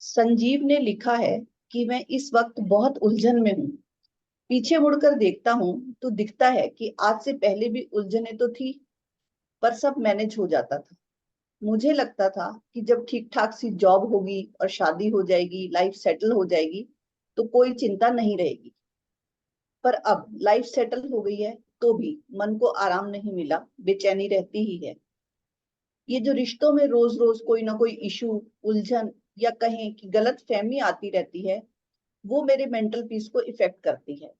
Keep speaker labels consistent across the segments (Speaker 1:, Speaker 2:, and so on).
Speaker 1: संजीव ने लिखा है कि मैं इस वक्त बहुत उलझन में हूँ। पीछे मुड़कर देखता हूँ तो दिखता है कि आज से पहले भी उलझने तो थी, पर सब मैनेज हो जाता था। मुझे लगता था कि जब ठीक ठाक सी जॉब होगी और शादी हो जाएगी, लाइफ सेटल हो जाएगी, तो कोई चिंता नहीं रहेगी। पर अब लाइफ सेटल हो गई है तो भी मन को आराम नहीं मिला, बेचैनी रहती ही है। ये जो रिश्तों में रोज रोज कोई ना कोई इशू, उलझन या कहें कि गलत फहमी आती रहती है, वो मेरे मेंटल पीस को इफेक्ट करती है।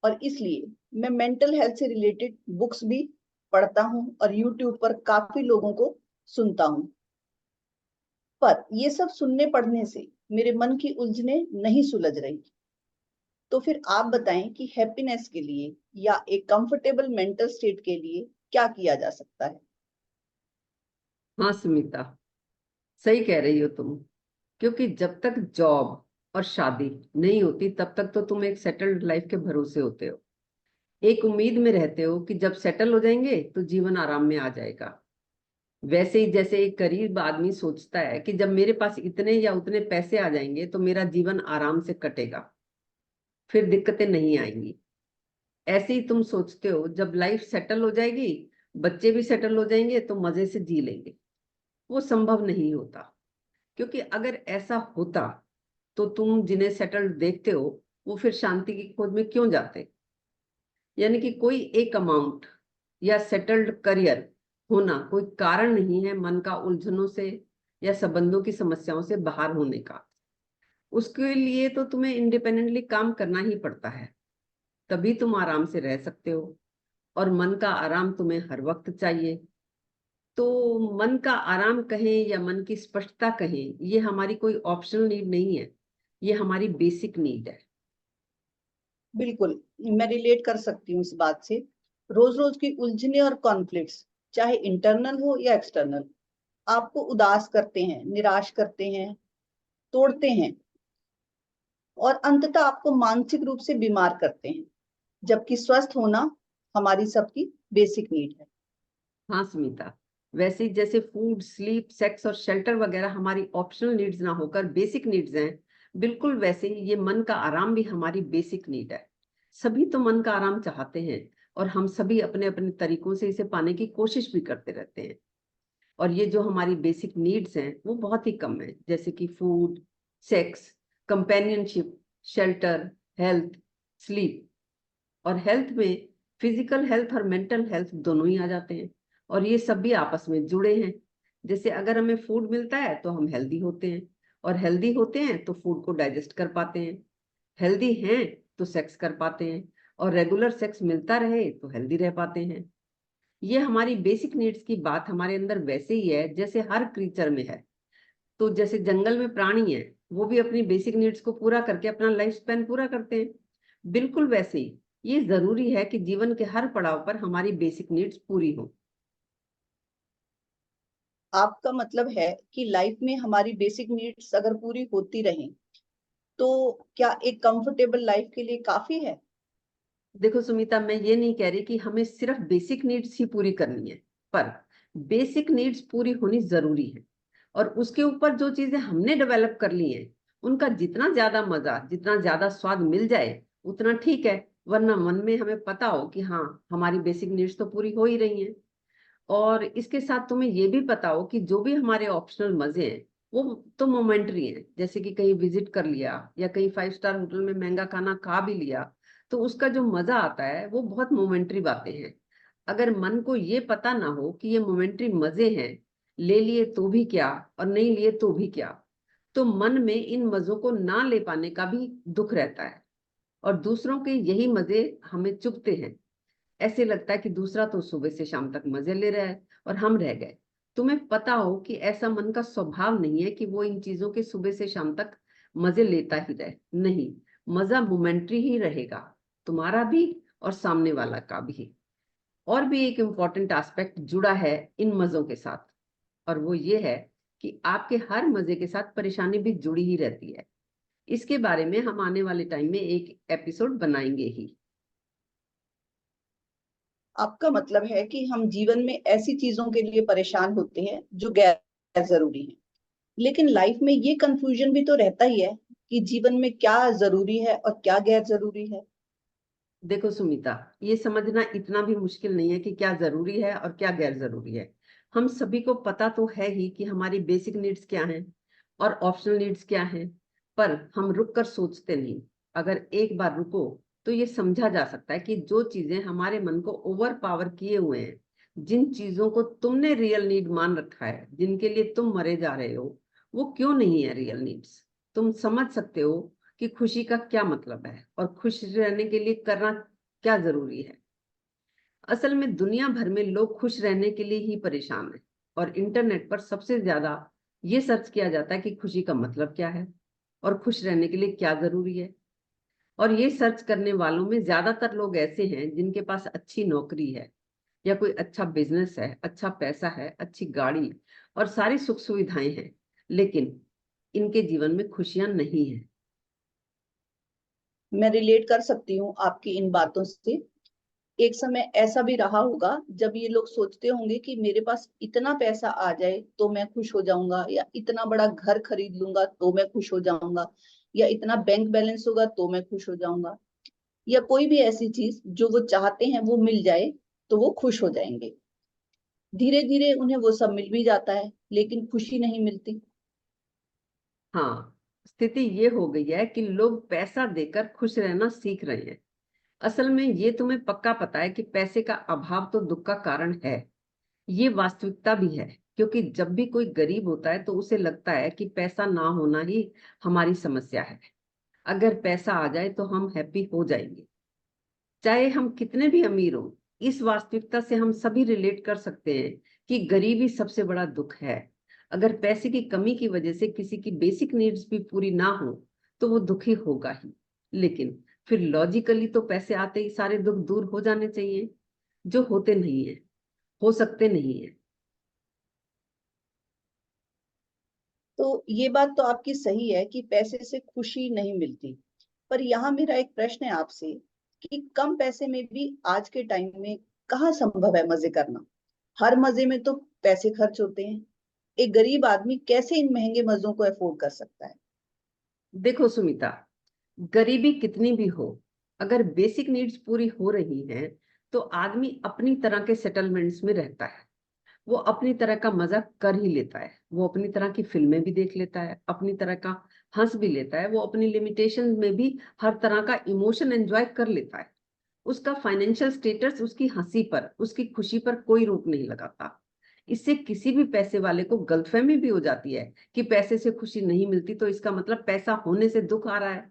Speaker 1: और इसलिए मैं मेंटल हेल्थ से रिलेटेड बुक्स भी पढ़ता हूँ और यूट्यूब पर काफी लोगों को सुनता हूँ। पर ये सब सुनने पढ़ने से मेरे मन की उलझने नहीं सुलझ रही। तो फिर आप बताएं कि हैप्पीनेस के लिए या एक कंफर्टेबल मेंटल स्टेट के लिए क्या किया जा सकता है।
Speaker 2: हाँ सुमिता, सही कह रही हो तुम। क्योंकि जब तक जॉब और शादी नहीं होती तब तक तो तुम एक सेटल्ड लाइफ के भरोसे होते हो। एक उम्मीद में रहते हो कि जब सेटल हो जाएंगे तो जीवन आराम में आ जाएगा। वैसे ही जैसे एक गरीब आदमी सोचता है कि जब मेरे पास इतने या उतने पैसे आ जाएंगे तो मेरा जीवन आराम से कटेगा, फिर दिक्कतें नहीं आएंगी। ऐसे ही तुम सोचते हो जब लाइफ सेटल हो जाएगी, बच्चे भी सेटल हो जाएंगे तो मजे से जी लेंगे। वो संभव नहीं होता। क्योंकि अगर ऐसा होता तो तुम जिन्हें सेटल्ड देखते हो वो फिर शांति की खोज में क्यों जाते। यानी कि कोई एक अमाउंट या सेटल्ड करियर होना कोई कारण नहीं है मन का उलझनों से या संबंधों की समस्याओं से बाहर होने का। उसके लिए तो तुम्हें इंडिपेंडेंटली काम करना ही पड़ता है, तभी तुम आराम से रह सकते हो। और मन का आराम तुम्हें हर वक्त चाहिए। तो मन का आराम कहें या मन की स्पष्टता कहें, ये हमारी कोई ऑप्शनल नीड नहीं है, ये हमारी बेसिक नीड है।
Speaker 1: बिल्कुल, मैं रिलेट कर सकती हूँ इस बात से। रोज रोज की उलझने और कॉन्फ्लिक्ट्स, चाहे इंटरनल हो या एक्सटर्नल, आपको उदास करते हैं, निराश करते हैं, तोड़ते हैं और अंततः आपको मानसिक रूप से बीमार करते हैं। जबकि स्वस्थ होना हमारी सबकी बेसिक नीड है।
Speaker 2: हाँ सुमिता, वैसे ही जैसे फूड, स्लीप, सेक्स और शेल्टर वगैरह हमारी ऑप्शनल नीड्स ना होकर बेसिक नीड्स हैं, बिल्कुल वैसे ही ये मन का आराम भी हमारी बेसिक नीड है। सभी तो मन का आराम चाहते हैं और हम सभी अपने अपने तरीकों से इसे पाने की कोशिश भी करते रहते हैं। और ये जो हमारी बेसिक नीड्स हैं वो बहुत ही कम है, जैसे कि food, sex, companionship, shelter, health, sleep. और हेल्थ में फिजिकल हेल्थ और मेंटल हेल्थ दोनों ही आ जाते हैं। और ये सब भी आपस में जुड़े हैं। जैसे अगर हमें फूड मिलता है तो हम हेल्दी होते हैं, और हेल्दी होते हैं तो फूड को डाइजेस्ट कर पाते हैं। हेल्दी हैं तो सेक्स कर पाते हैं, और रेगुलर सेक्स मिलता रहे तो हेल्दी रह पाते हैं। ये हमारी बेसिक नीड्स की बात हमारे अंदर वैसे ही है जैसे हर क्रीचर में है। तो जैसे जंगल में प्राणी है, वो भी अपनी बेसिक नीड्स को पूरा करके अपना लाइफ स्पैन पूरा करते हैं। बिल्कुल वैसे ही ये जरूरी है कि जीवन के हर पड़ाव पर हमारी बेसिक नीड्स पूरी हो।
Speaker 1: आपका मतलब है कि लाइफ में हमारी बेसिक नीड्स अगर पूरी होती रहें तो क्या एक कंफर्टेबल लाइफ के लिए काफी है।
Speaker 2: देखो सुमिता, मैं ये नहीं कह रही कि हमें सिर्फ बेसिक नीड्स ही पूरी करनी है, पर बेसिक नीड्स पूरी होनी जरूरी है। और उसके ऊपर जो चीजें हमने डेवलप कर ली हैं, उनका जितना ज्यादा मजा, जितना ज्यादा स्वाद मिल जाए उतना ठीक है। वरना मन में हमें पता हो कि हाँ, हमारी बेसिक नीड्स तो पूरी हो ही रही हैं। और इसके साथ तुम्हें ये भी पता हो कि जो भी हमारे ऑप्शनल मजे हैं वो तो मोमेंट्री हैं। जैसे कि कहीं विजिट कर लिया या कहीं 5 स्टार होटल में महंगा खाना खा भी लिया, तो उसका जो मजा आता है वो बहुत मोमेंट्री बातें हैं। अगर मन को ये पता ना हो कि ये मोमेंट्री मजे हैं, ले लिए तो भी क्या और नहीं लिए तो भी क्या, तो मन में इन मजों को ना ले पाने का भी दुख रहता है। और दूसरों के यही मजे हमें चुभते हैं। ऐसे लगता है कि दूसरा तो सुबह से शाम तक मजे ले रहा है और हम रह गए। तुम्हें पता हो कि ऐसा मन का स्वभाव नहीं है कि वो इन चीजों के सुबह से शाम तक मजे लेता ही रहे। नहीं, मजा मोमेंट्री ही रहेगा, तुम्हारा भी और सामने वाला का भी। और भी एक इम्पॉर्टेंट एस्पेक्ट जुड़ा है इन मजों के साथ, और वो ये है कि आपके हर मजे के साथ परेशानी भी जुड़ी ही रहती है। इसके बारे में हम आने वाले टाइम में एक एपिसोड बनाएंगे ही।
Speaker 1: आपका मतलब है कि हम जीवन में ऐसी चीजों के लिए परेशान होते हैं जो गैर जरूरी हैं, लेकिन लाइफ में ये कंफ्यूजन भी तो रहता ही है कि जीवन में क्या जरूरी है और क्या गैर जरूरी है।
Speaker 2: देखो सुमिता, ये समझना इतना भी मुश्किल नहीं है कि क्या जरूरी है और क्या गैर जरूरी है। हम सभी को पता तो है ही कि हमारी बेसिक नीड्स क्या हैं और ऑप्शनल नीड्स क्या हैं, पर हम रुक कर सोचते नहीं। अगर एक बार रुको तो ये समझा जा सकता है कि जो चीजें हमारे मन को ओवर पावर किए हुए हैं, जिन चीजों को तुमने रियल नीड मान रखा है, जिनके लिए तुम मरे जा रहे हो, वो क्यों नहीं है रियल नीड्स। तुम समझ सकते हो कि खुशी का क्या मतलब है और खुश रहने के लिए करना क्या जरूरी है। असल में दुनिया भर में लोग खुश रहने के लिए ही परेशान हैं, और इंटरनेट पर सबसे ज्यादा ये सर्च किया जाता है कि खुशी का मतलब क्या है और खुश रहने के लिए क्या जरूरी है। और ये सर्च करने वालों में ज्यादातर लोग ऐसे हैं जिनके पास अच्छी नौकरी है या कोई अच्छा बिजनेस है, अच्छा पैसा है, अच्छी गाड़ी और सारी सुख सुविधाएं हैं, लेकिन इनके जीवन में खुशियां नहीं है।
Speaker 1: मैं रिलेट कर सकती हूँ आपकी इन बातों से। एक समय ऐसा भी रहा होगा जब ये लोग सोचते होंगे कि मेरे पास इतना पैसा आ जाए तो मैं खुश हो जाऊंगा, या इतना बड़ा घर खरीद लूंगा तो मैं खुश हो जाऊंगा, या इतना बैंक बैलेंस होगा तो मैं खुश हो जाऊंगा, या कोई भी ऐसी चीज जो वो चाहते हैं वो मिल जाए तो वो खुश हो जाएंगे। धीरे धीरे उन्हें वो सब मिल भी जाता है लेकिन खुशी नहीं मिलती।
Speaker 2: हाँ, स्थिति ये हो गई है कि लोग पैसा देकर खुश रहना सीख रहे हैं। असल में ये तुम्हें पक्का पता है कि पैसे का अभाव तो दुख का कारण है। ये वास्तविकता भी है, क्योंकि जब भी कोई गरीब होता है तो उसे लगता है कि पैसा ना होना ही हमारी समस्या है। अगर पैसा आ जाए तो हम हैप्पी हो जाएंगे, चाहे हम कितने भी अमीर हो। इस वास्तविकता से हम सभी रिलेट कर सकते हैं कि गरीबी सबसे बड़ा दुख है। अगर पैसे की कमी की वजह से किसी की बेसिक नीड्स भी पूरी ना हो तो वो दुखी होगा ही। लेकिन फिर लॉजिकली तो पैसे आते ही सारे दुख दूर हो जाने चाहिए, जो होते नहीं है, हो सकते नहीं है।
Speaker 1: तो ये बात तो आपकी सही है कि पैसे से खुशी नहीं मिलती। पर यहाँ मेरा एक प्रश्न है आपसे कि कम पैसे में भी आज के टाइम में कहाँ संभव है मजे करना। हर मजे में तो पैसे खर्च होते हैं। एक गरीब आदमी कैसे इन महंगे मजों को अफोर्ड कर सकता है।
Speaker 2: देखो सुमिता, गरीबी कितनी भी हो, अगर बेसिक नीड्स पूरी हो रही हैं तो आदमी अपनी तरह के सेटलमेंट्स में रहता है। वो अपनी तरह का मजा कर ही लेता है, वो अपनी तरह की फिल्में भी देख लेता है, अपनी तरह का हंस भी लेता है, वो अपनी लिमिटेशन में भी हर तरह का इमोशन एंजॉय कर लेता है। उसका फाइनेंशियल स्टेटस उसकी हंसी पर, उसकी खुशी पर कोई रोक नहीं लगाता। इससे किसी भी पैसे वाले को गलतफहमी भी हो जाती है कि पैसे से खुशी नहीं मिलती तो इसका मतलब पैसा होने से दुख आ रहा है,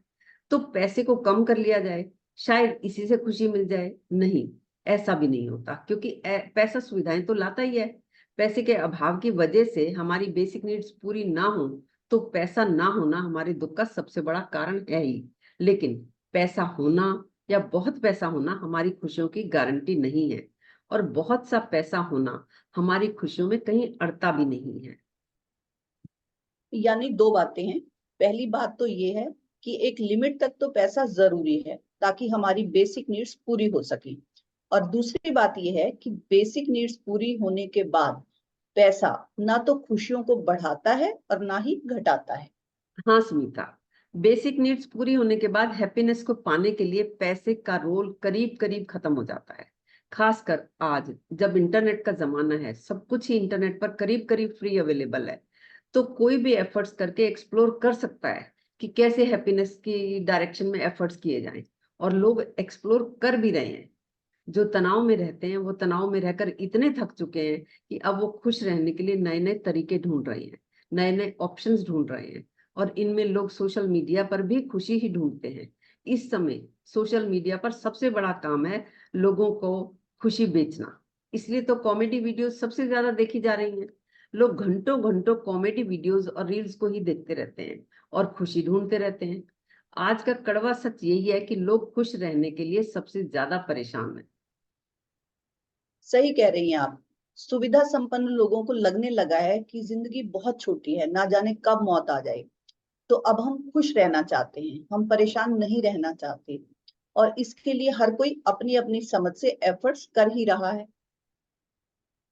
Speaker 2: तो पैसे को कम कर लिया जाए, शायद इसी से खुशी मिल जाए। नहीं, ऐसा भी नहीं होता, क्योंकि पैसा सुविधाएं तो लाता ही है। पैसे के अभाव की वजह से हमारी बेसिक नीड्स पूरी ना हो तो पैसा ना होना हमारे दुख का सबसे बड़ा कारण है ही। लेकिन पैसा होना या बहुत पैसा होना हमारी खुशियों की गारंटी नहीं है, और बहुत सा पैसा होना हमारी खुशियों में कहीं अड़ता भी नहीं है।
Speaker 1: यानी दो बातें हैं। पहली बात तो ये है कि एक लिमिट तक तो पैसा जरूरी है ताकि हमारी बेसिक नीड्स पूरी हो सके। और दूसरी बात ये है कि बेसिक नीड्स पूरी होने के बाद पैसा ना तो खुशियों को बढ़ाता है और ना ही घटाता है।
Speaker 2: हाँ सुनीता, बेसिक नीड्स पूरी होने के बाद हैप्पीनेस को पाने के लिए पैसे का रोल करीब करीब खत्म हो जाता है। खासकर आज जब इंटरनेट का जमाना है, सब कुछ ही इंटरनेट पर करीब करीब फ्री अवेलेबल है, तो कोई भी एफर्ट्स करके एक्सप्लोर कर सकता है कि कैसे हैप्पीनेस की डायरेक्शन में एफर्ट्स किए जाएं। और लोग एक्सप्लोर कर भी रहे हैं। जो तनाव में रहते हैं वो तनाव में रहकर इतने थक चुके हैं कि अब वो खुश रहने के लिए नए नए तरीके ढूंढ रहे हैं, नए नए ऑप्शंस ढूंढ रहे हैं। और इनमें लोग सोशल मीडिया पर भी खुशी ही ढूंढते हैं। इस समय सोशल मीडिया पर सबसे बड़ा काम है लोगों को खुशी बेचना। इसलिए तो कॉमेडी वीडियोस सबसे ज्यादा देखी जा रही हैं। लोग घंटों घंटों कॉमेडी वीडियोस और रील्स को ही देखते रहते हैं और खुशी ढूंढते रहते हैं। आज का कड़वा सच यही है कि लोग खुश रहने के लिए सबसे ज्यादा परेशान हैं।
Speaker 1: सही कह रही हैं आप। सुविधा संपन्न लोगों को लगने लगा है कि जिंदगी बहुत छोटी है, ना जाने कब मौत आ जाए। तो अब हम खुश रहना चाहते हैं, हम परेशान नहीं रहना चाहते। और इसके लिए हर कोई अपनी अपनी समझ से एफर्ट्स कर ही रहा है।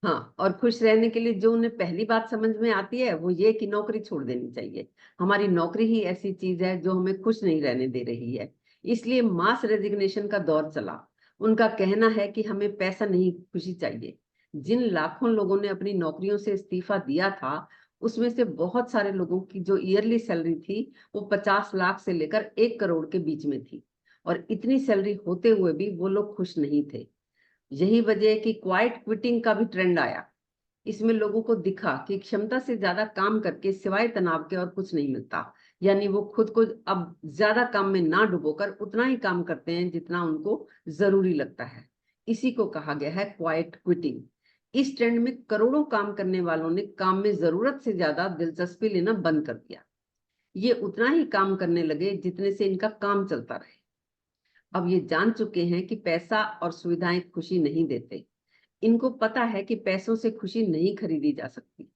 Speaker 2: हाँ, और खुश रहने के लिए जो उन्हें पहली बात समझ में आती है वो ये कि नौकरी छोड़ देनी चाहिए। हमारी नौकरी ही ऐसी चीज है जो हमें खुश नहीं रहने दे रही है। इसलिए मास रेजिग्नेशन का दौर चला। उनका कहना है कि हमें पैसा नहीं, खुशी चाहिए। जिन लाखों लोगों ने अपनी नौकरियों से इस्तीफा दिया था, उसमें से बहुत सारे लोगों की जो ईयरली सैलरी थी वो 50 लाख से लेकर 1 करोड़ के बीच में थी। और इतनी सैलरी होते हुए भी वो लोग खुश नहीं थे। यही वजह है कि क्वाइट क्विटिंग का भी ट्रेंड आया। इसमें लोगों को दिखा कि क्षमता से ज्यादा काम करके सिवाय तनाव के और कुछ नहीं मिलता। यानी वो खुद को अब ज्यादा काम में ना डुबोकर उतना ही काम करते हैं जितना उनको जरूरी लगता है। इसी को कहा गया है क्वाइट क्विटिंग। इस ट्रेंड में करोड़ों काम करने वालों ने काम में जरूरत से ज्यादा दिलचस्पी लेना बंद कर दिया। ये उतना ही काम करने लगे जितने से इनका काम चलता रहे। अब ये जान चुके हैं कि पैसा और सुविधाएं खुशी नहीं देते। इनको पता है कि पैसों से खुशी नहीं खरीदी जा सकती।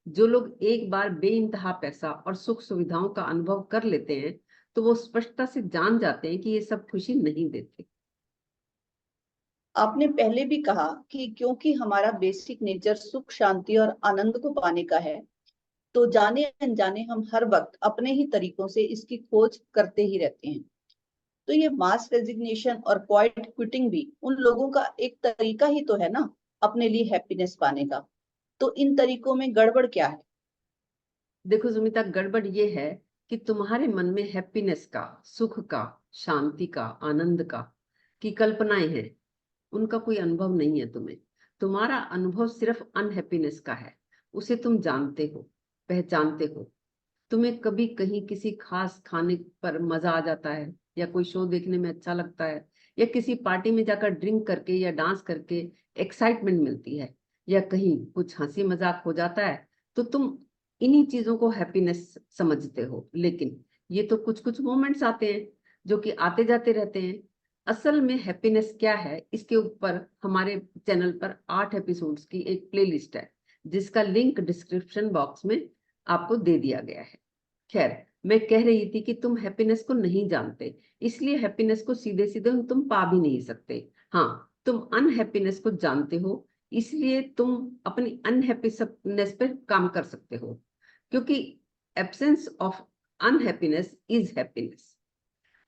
Speaker 2: जो लोग एक बार बेइंतहा पैसा और सुख सुविधाओं का अनुभव कर लेते हैं, तो वो स्पष्टता से जान जाते हैं कि ये सब खुशी नहीं देते।
Speaker 1: आपने पहले भी कहा कि क्योंकि हमारा बेसिक नेचर सुख, शांति और आनंद को पाने का है, तो जाने अनजाने हम हर वक्त अपने ही तरीकों से इसकी खोज करते ही रहते हैं। तो ये मास रेजिग्नेशन और क्वाइट क्विटिंग भी उन लोगों का एक तरीका ही तो है ना, अपने लिए हैप्पीनेस पाने का। तो इन तरीकों में गड़बड़ क्या है?
Speaker 2: देखो सुमिता, गड़बड़ ये है कि तुम्हारे मन में हैप्पीनेस का, सुख का, शांति का, आनंद का की कल्पनाएं हैं। उनका कोई अनुभव नहीं है तुम्हें। तुम्हारा अनुभव सिर्फ अनहैप्पीनेस का है। उसे तुम जानते हो, पहचानते हो। तुम्हें कभी कहीं किसी खास खाने पर मजा आ जाता है, या कोई शो देखने में अच्छा लगता है, या किसी पार्टी में जाकर ड्रिंक करके या डांस करके एक्साइटमेंट मिलती है, या कहीं कुछ हंसी मजाक हो जाता है, तो तुम इन्हीं चीजों को हैप्पीनेस समझते हो। लेकिन ये तो कुछ कुछ मोमेंट्स आते हैं जो कि आते जाते रहते हैं। असल में हैप्पीनेस क्या है, इसके ऊपर हमारे चैनल पर 8 एपिसोड्स की एक प्लेलिस्ट है, जिसका लिंक डिस्क्रिप्शन बॉक्स में आपको दे दिया गया है। खैर, मैं कह रही थी कि तुम हैप्पीनेस को नहीं जानते, इसलिए हैप्पीनेस को सीधे सीधे तुम पा भी नहीं सकते। हाँ, तुम अनहैप्पीनेस को जानते हो, इसलिए तुम अपनी अनहैप्पीनेस पर काम कर सकते हो। क्योंकि absence of unhappiness is happiness.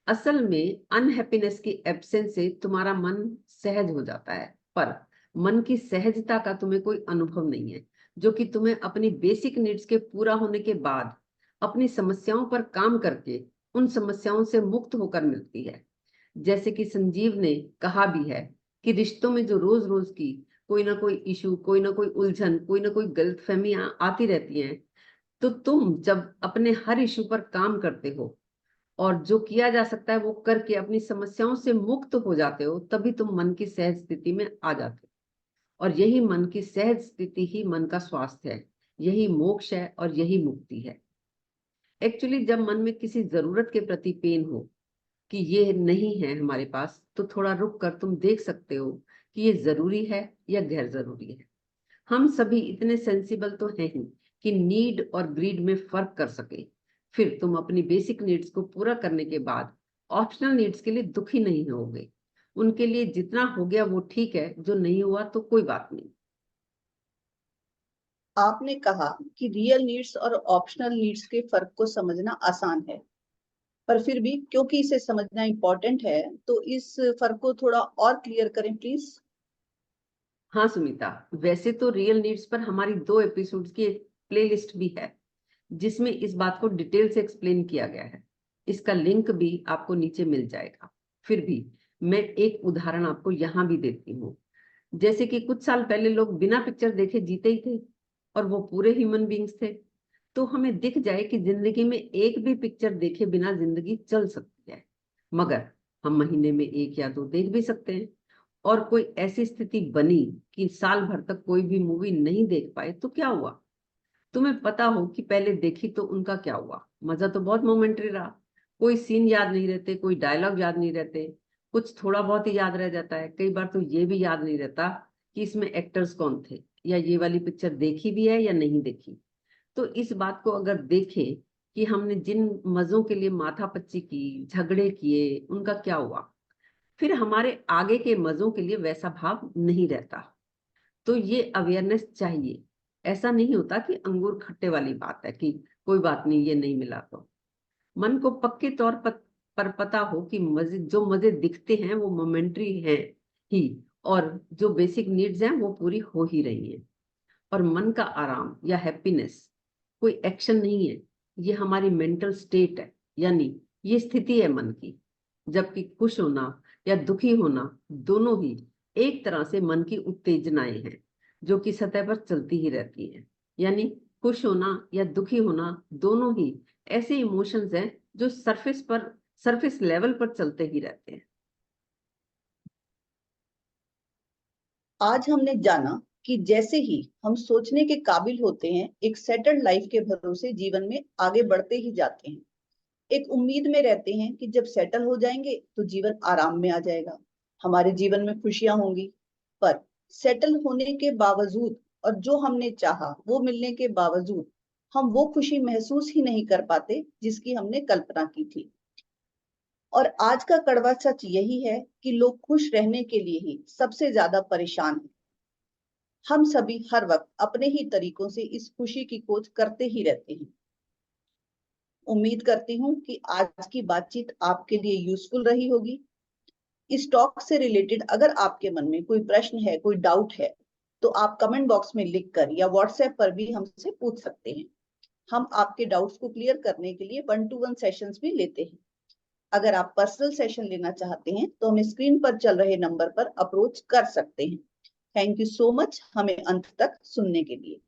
Speaker 2: असल में अनहैप्पीनेस की एब्सेंस से तुम्हारा मन सहज हो जाता है, पर मन की सहजता का तुम्हें कोई अनुभव नहीं है, जो कि तुम्हें अपनी बेसिक नीड्स के पूरा होने के बाद अपनी समस्याओं पर काम करके उन समस्याओं से मुक्त होकर मिलती है। जैसे कि संजीव ने कहा भी है कि रिश्तों में जो रोज रोज की कोई ना कोई इशू, कोई ना कोई उलझन, कोई ना कोई गलतफहमियां आती रहती हैं, तो तुम जब अपने हर इशू पर काम करते हो और जो किया जा सकता है वो करके अपनी समस्याओं से मुक्त हो जाते हो, तभी तुम मन की सहज स्थिति में आ जाते हो। और यही मन की सहज स्थिति ही मन का स्वास्थ्य है, यही मोक्ष है और यही मुक्ति है। एक्चुअली जब मन में किसी जरूरत के प्रति पेन हो कि ये नहीं है हमारे पास, तो थोड़ा रुक कर तुम देख सकते हो कि ये जरूरी है या गैर जरूरी है। हम सभी इतने सेंसिबल तो हैं ही कि नीड और ग्रीड में फर्क कर सके। फिर तुम अपनी बेसिक नीड्स को पूरा करने के बाद ऑप्शनल नीड्स के लिए दुखी नहीं होगे। उनके लिए जितना हो गया वो ठीक है, जो नहीं हुआ तो कोई बात नहीं।
Speaker 1: आपने कहा कि रियल नीड्स और ऑप्शनल नीड्स के फर्क को समझना आसान है, पर फिर भी क्योंकि इसे समझना इम्पोर्टेंट है, तो इस फर्क को थोड़ा और क्लियर करें प्लीज।
Speaker 2: हाँ सुमिता, वैसे तो रियल नीड्स पर हमारी 2 एपिसोड्स की एक प्लेलिस्ट भी है, जिसमें इस बात को डिटेल से एक्सप्लेन किया गया है। इसका लिंक भी आपको नीचे मिल जाएगा। फिर भी मैं एक उदाहरण आपको यहाँ भी देती हूँ। जैसे कि कुछ साल पहले लोग बिना पिक्चर देखे जीते ही थे, और वो पूरे ह्यूमन बींग्स थे। तो हमें दिख जाए कि जिंदगी में एक भी पिक्चर देखे बिना जिंदगी चल सकती है, मगर हम महीने में 1 या 2 देख भी सकते हैं। और कोई ऐसी स्थिति बनी कि साल भर तक कोई भी मूवी नहीं देख पाए, तो क्या हुआ? तुम्हें पता हो कि पहले देखी तो उनका क्या हुआ? मजा तो बहुत मोमेंटरी रहा। कोई सीन याद नहीं रहते, कोई डायलॉग याद नहीं रहते, कुछ थोड़ा बहुत ही याद रह जाता है। कई बार तो ये भी याद नहीं रहता कि इसमें एक्टर्स कौन थे, या ये वाली पिक्चर देखी भी है या नहीं देखी। तो इस बात को अगर देखें कि हमने जिन मजों के लिए माथापच्ची की, झगड़े किए, उनका क्या हुआ, फिर हमारे आगे के मजों के लिए वैसा भाव नहीं रहता। तो ये अवेयरनेस चाहिए। ऐसा नहीं होता कि अंगूर खट्टे वाली बात है कि कोई बात नहीं, ये नहीं मिला तो। मन को पक्के तौर पर पता हो कि मजे दिखते हैं वो मोमेंट्री हैं ही, और जो बेसिक नीड्स हैं वो पूरी हो ही रही हैं। और मन का आराम या हैप्पीनेस कोई एक्शन नहीं है, ये हमारी मेंटल स्टेट है, यानी ये स्थिति है मन की। जबकि खुश होना या दुखी होना दोनों ही एक तरह से मन की उत्तेजनाएं हैं, जो कि सतह पर चलती ही रहती हैं। यानी खुश होना या दुखी होना दोनों ही ऐसे इमोशंस हैं जो सरफेस लेवल पर चलते ही रहते हैं।
Speaker 1: आज हमने जाना कि जैसे ही हम सोचने के काबिल होते हैं, एक सेटल्ड लाइफ के भरोसे जीवन में आगे बढ़ते ही जाते हैं। एक उम्मीद में रहते हैं कि जब सेटल हो जाएंगे तो जीवन आराम में आ जाएगा, हमारे जीवन में खुशियां होंगी। पर सेटल होने के बावजूद और जो हमने चाहा वो मिलने के बावजूद हम वो खुशी महसूस ही नहीं कर पाते जिसकी हमने कल्पना की थी। और आज का कड़वा सच यही है कि लोग खुश रहने के लिए ही सबसे ज्यादा परेशान हैं। हम सभी हर वक्त अपने ही तरीकों से इस खुशी की खोज करते ही रहते हैं। उम्मीद करती हूँ कि आज की बातचीत आपके लिए यूजफुल रही होगी। इस टॉक से रिलेटेड अगर आपके मन में कोई प्रश्न है, कोई डाउट है, तो आप कमेंट बॉक्स में लिखकर या व्हाट्सएप पर भी हमसे पूछ सकते हैं। हम आपके डाउट्स को क्लियर करने के लिए 1-to-1 सेशंस भी लेते हैं। अगर आप पर्सनल सेशन लेना चाहते हैं तो हमें स्क्रीन पर चल रहे नंबर पर अप्रोच कर सकते हैं। थैंक यू सो मच हमें अंत तक सुनने के लिए।